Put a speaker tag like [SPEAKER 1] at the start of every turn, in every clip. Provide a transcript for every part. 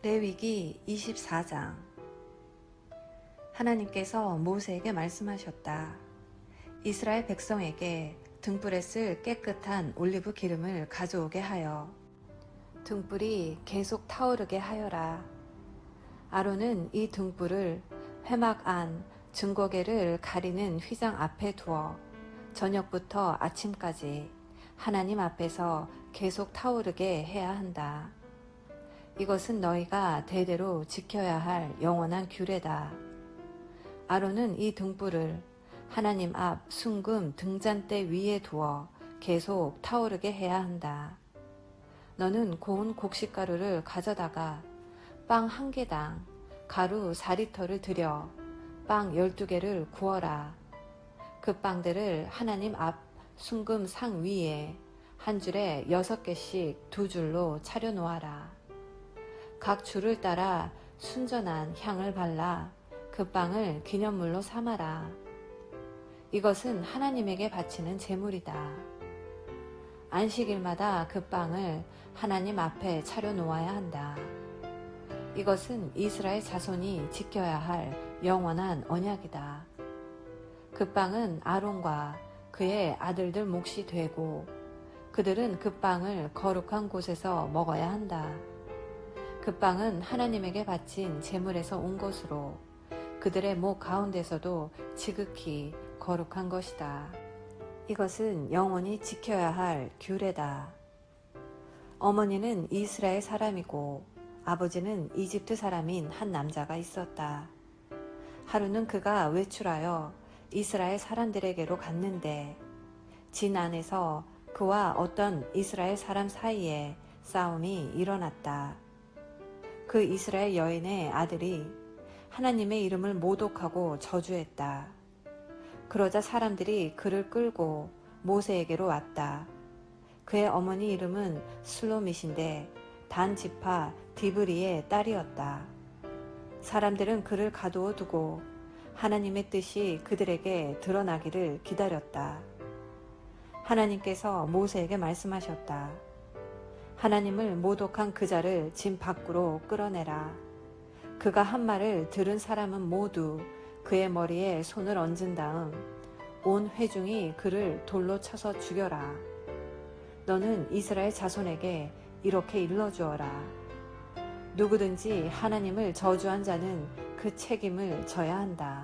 [SPEAKER 1] 레위기 24장. 하나님께서 모세에게 말씀하셨다. 이스라엘 백성에게 등불에 쓸 깨끗한 올리브 기름을 가져오게 하여 등불이 계속 타오르게 하여라. 아론은 이 등불을 회막 안 증거궤를 가리는 휘장 앞에 두어 저녁부터 아침까지 하나님 앞에서 계속 타오르게 해야 한다. 이것은 너희가 대대로 지켜야 할 영원한 규례다. 아론은 이 등불을 하나님 앞 순금 등잔대 위에 두어 계속 타오르게 해야 한다. 너는 고운 곡식가루를 가져다가 빵 한 개당 가루 4리터를 들여 빵 12개를 구워라. 그 빵들을 하나님 앞 순금 상 위에 한 줄에 6개씩 2줄로 차려 놓아라. 각 줄을 따라 순전한 향을 발라 그 빵을 기념물로 삼아라. 이것은 하나님에게 바치는 제물이다. 안식일마다 그 빵을 하나님 앞에 차려 놓아야 한다. 이것은 이스라엘 자손이 지켜야 할 영원한 언약이다. 그 빵은 아론과 그의 아들들 몫이 되고 그들은 그 빵을 거룩한 곳에서 먹어야 한다. 그 빵은 하나님에게 바친 제물에서 온 것으로 그들의 목 가운데서도 지극히 거룩한 것이다. 이것은 영원히 지켜야 할 규례다. 어머니는 이스라엘 사람이고 아버지는 이집트 사람인 한 남자가 있었다. 하루는 그가 외출하여 이스라엘 사람들에게로 갔는데 진 안에서 그와 어떤 이스라엘 사람 사이에 싸움이 일어났다. 그 이스라엘 여인의 아들이 하나님의 이름을 모독하고 저주했다. 그러자 사람들이 그를 끌고 모세에게로 왔다. 그의 어머니 이름은 슬로밋인데 단 지파 디브리의 딸이었다. 사람들은 그를 가두어 두고 하나님의 뜻이 그들에게 드러나기를 기다렸다. 하나님께서 모세에게 말씀하셨다. 하나님을 모독한 그 자를 진 밖으로 끌어내라. 그가 한 말을 들은 사람은 모두 그의 머리에 손을 얹은 다음 온 회중이 그를 돌로 쳐서 죽여라. 너는 이스라엘 자손에게 이렇게 일러주어라. 누구든지 하나님을 저주한 자는 그 책임을 져야 한다.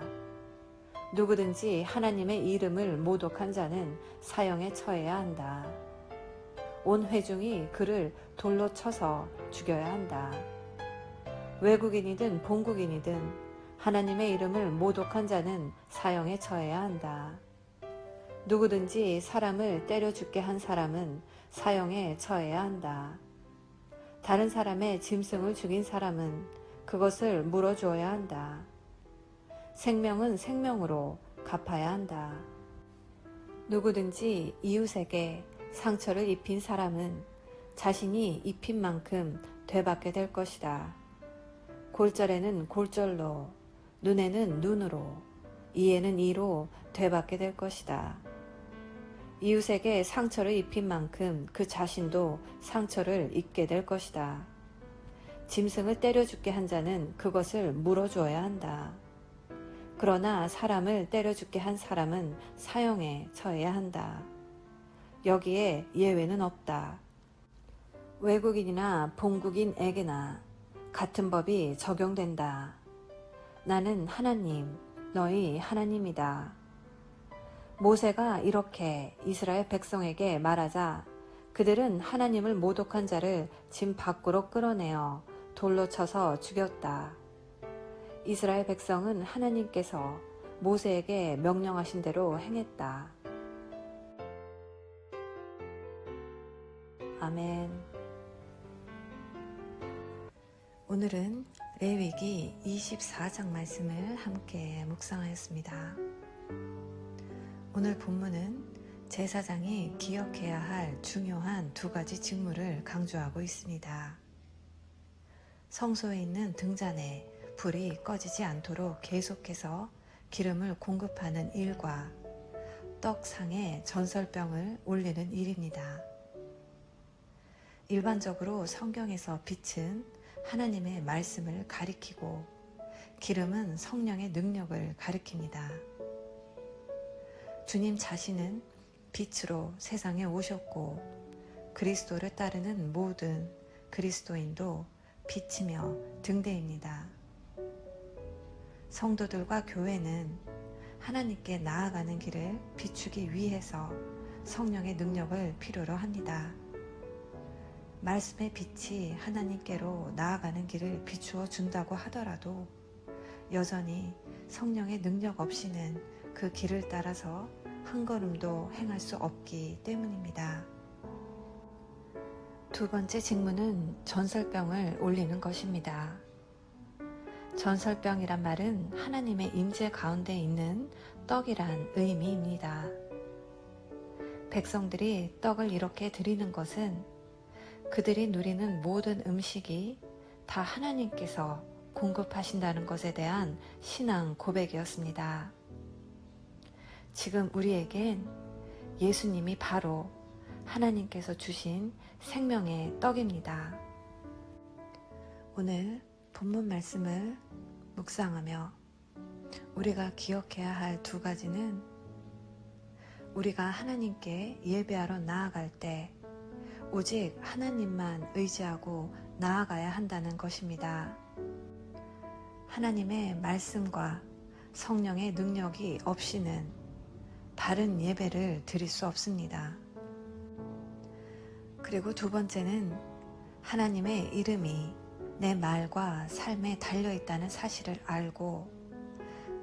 [SPEAKER 1] 누구든지 하나님의 이름을 모독한 자는 사형에 처해야 한다. 온 회중이 그를 돌로 쳐서 죽여야 한다. 외국인이든 본국인이든 하나님의 이름을 모독한 자는 사형에 처해야 한다. 누구든지 사람을 때려 죽게 한 사람은 사형에 처해야 한다. 다른 사람의 짐승을 죽인 사람은 그것을 물어주어야 한다. 생명은 생명으로 갚아야 한다. 누구든지 이웃에게 상처를 입힌 사람은 자신이 입힌 만큼 되받게 될 것이다. 골절에는 골절로, 눈에는 눈으로, 이에는 이로 되받게 될 것이다. 이웃에게 상처를 입힌 만큼 그 자신도 상처를 입게 될 것이다. 짐승을 때려 죽게 한 자는 그것을 물어주어야 한다. 그러나 사람을 때려 죽게 한 사람은 사형에 처해야 한다. 여기에 예외는 없다. 외국인이나 본국인에게나 같은 법이 적용된다. 나는 하나님, 너희 하나님이다. 모세가 이렇게 이스라엘 백성에게 말하자 그들은 하나님을 모독한 자를 진 밖으로 끌어내어 돌로 쳐서 죽였다. 이스라엘 백성은 하나님께서 모세에게 명령하신 대로 행했다. 아멘. 오늘은 레위기 24장 말씀을 함께 묵상하였습니다. 오늘 본문은 제사장이 기억해야 할 중요한 2가지 직무를 강조하고 있습니다. 성소에 있는 등잔에 불이 꺼지지 않도록 계속해서 기름을 공급하는 일과 떡상에 전설병을 올리는 일입니다. 일반적으로 성경에서 빛은 하나님의 말씀을 가리키고 기름은 성령의 능력을 가리킵니다. 주님 자신은 빛으로 세상에 오셨고 그리스도를 따르는 모든 그리스도인도 빛이며 등대입니다. 성도들과 교회는 하나님께 나아가는 길을 비추기 위해서 성령의 능력을 필요로 합니다. 말씀의 빛이 하나님께로 나아가는 길을 비추어 준다고 하더라도 여전히 성령의 능력 없이는 그 길을 따라서 한 걸음도 행할 수 없기 때문입니다. 두 번째 직무는 전설병을 올리는 것입니다. 전설병이란 말은 하나님의 임재 가운데 있는 떡이란 의미입니다. 백성들이 떡을 이렇게 드리는 것은 그들이 누리는 모든 음식이 다 하나님께서 공급하신다는 것에 대한 신앙 고백이었습니다. 지금 우리에겐 예수님이 바로 하나님께서 주신 생명의 떡입니다. 오늘 본문 말씀을 묵상하며 우리가 기억해야 할 두 가지는 우리가 하나님께 예배하러 나아갈 때 오직 하나님만 의지하고 나아가야 한다는 것입니다. 하나님의 말씀과 성령의 능력이 없이는 바른 예배를 드릴 수 없습니다. 그리고 두 번째는 하나님의 이름이 내 말과 삶에 달려있다는 사실을 알고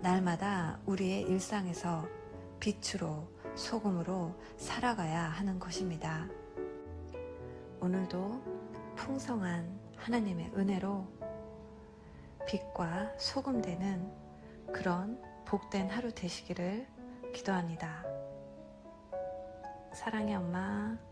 [SPEAKER 1] 날마다 우리의 일상에서 빛으로 소금으로 살아가야 하는 것입니다. 오늘도 풍성한 하나님의 은혜로 빛과 소금 되는 그런 복된 하루 되시기를 기도합니다. 사랑의 엄마.